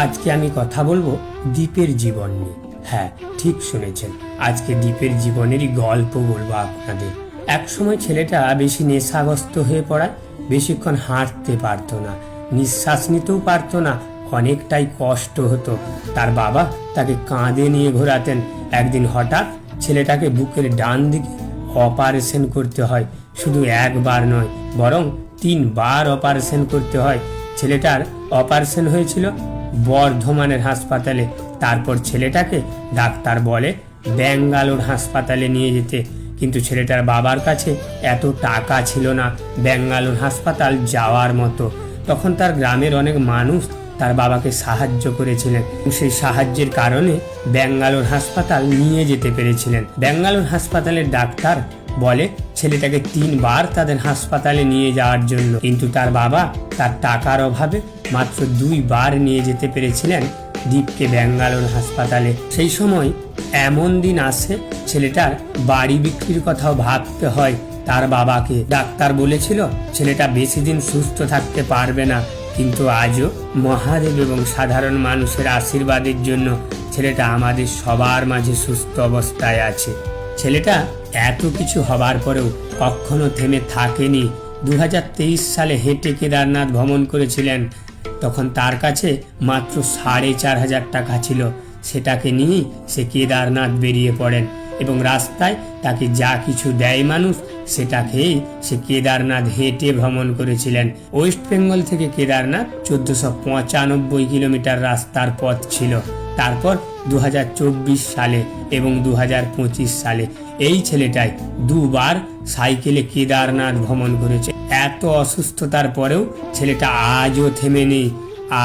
আজকে আমি কথা বলবো দীপের জীবন নিয়ে। হ্যাঁ, ঠিক শুনেছেন, আজকে দীপের জীবনেরই গল্প বলবো আপনাদের। একসময় ছেলেটা বেশি নেশাগ্রস্ত হয়ে পড়ায় বেশিক্ষণ হাঁটতে পারতো না, নিঃশ্বাস নিতেও পারতো না, অনেকটাই কষ্ট হতো। তার বাবা তাকে কাঁধে নিয়ে ঘোরাতেন। একদিন হঠাৎ ছেলেটাকে বুকের ডান দিকে অপারেশন করতে হয়। শুধু একবার নয়, বরং 3 বার অপারেশন করতে হয়। ছেলেটার অপারেশন হয়েছিল বর্ধমানের হাসপাতালে। তারপর ছেলেটাকে ডাক্তার বলে ব্যাঙ্গালোর হাসপাতালে নিয়ে যেতে, কিন্তু ছেলেটার বাবার কাছে এত টাকা ছিল না ব্যাঙ্গালোর হাসপাতাল যাওয়ার মতো। তখন তার গ্রামের অনেক মানুষ তার বাবাকে সাহায্য করেছিলেন। সেই সাহায্যের কারণে ব্যাঙ্গালোর হাসপাতাল নিয়ে যেতে পেরেছিলেন। ব্যাঙ্গালোর হাসপাতালের ডাক্তার বলে ছেলেটাকে 3 বার তাদের হাসপাতালে নিয়ে যাওয়ার জন্য, কিন্তু তার বাবা তার টাকার অভাবে মাত্র 2 বার নিয়ে যেতে পেরেছিলেন দীপকে ব্যাঙ্গালোর হাসপাতালে। সেই সময় এমন দিন আসে ছেলেটার বাড়ি বিক্রির কথাও ভাবতে হয় তার বাবাকে। ডাক্তার বলেছিল ছেলেটা বেশি দিন সুস্থ থাকতে পারবে না, কিন্তু আজও মহাদেব এবং সাধারণ মানুষের আশীর্বাদের জন্য ছেলেটা আমাদের সবার মাঝে সুস্থ অবস্থায় আছে। ছেলেটা এত কিছু হবার পরেও কখনো থেমে থাকেনি। 2023 সালে হেঁটে কেদারনাথ ভ্রমণ করেছিলেন। তখন তার কাছে মাত্র 4,500 টাকা ছিল। সেটাকে নিয়েই সে কেদারনাথ বেরিয়ে পড়েন এবং রাস্তায় তাকে যা কিছু দেয় মানুষ সেটা খেয়েই সে কেদারনাথ হেঁটে ভ্রমণ করেছিলেন। ওয়েস্ট বেঙ্গল থেকে কেদারনাথ 1495 কিলোমিটার রাস্তার পথ ছিল। তারপর 2024 সালে এবং 2025 সালে এই ছেলেটাই 2 বার সাইকেলে কেদারনাথ ভ্রমণ করেছে। এত অসুস্থতার পরেও ছেলেটা আজও থেমে নেই।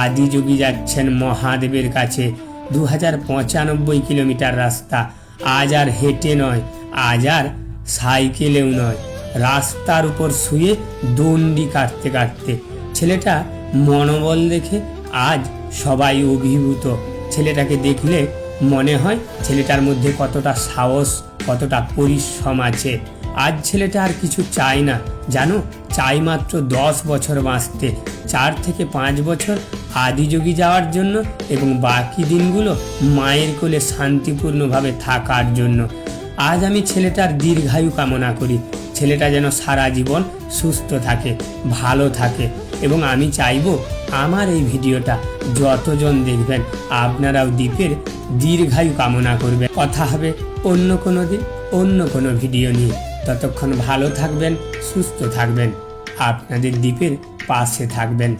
আদিযোগী যাচ্ছেন মহাদেবের কাছে। 2095 কিলোমিটার রাস্তা আজ আর হেঁটে নয়, আজ আর সাইকেলেও নয়, রাস্তার উপর শুয়ে দণ্ডি কাটতে কাটতে। ছেলেটা মনোবল দেখে আজ সবাই অভিভূত। ছেলেটাকে দেখলে মনে হয় ছেলেটার মধ্যে কতটা সাহস, কতটা পরিশ্রম আছে। আজ ছেলেটা আর কিছু চায় না, জানো, চাই মাত্র 10 বছর বাঁচতে, 4 থেকে 5 বছর আদিযোগী যাওয়ার জন্য এবং বাকি দিনগুলো মায়ের কোলে শান্তিপূর্ণভাবে থাকার জন্য। আজ আমি ছেলেটার দীর্ঘায়ু কামনা করি। ছেলেটা যেন সারা জীবন সুস্থ থাকে, ভালো থাকে, এবং আমি চাইবো আমার এই ভিডিওটা যতজন দেখবেন আপনারাও দীপের দীর্ঘায়ু কামনা করবেন। কথা হবে অন্য কোনো দিন, অন্য কোনো ভিডিও নিয়ে। ততক্ষণ ভালো থাকবেন, সুস্থ থাকবেন, আপনাদের দীপের পাশে থাকবেন।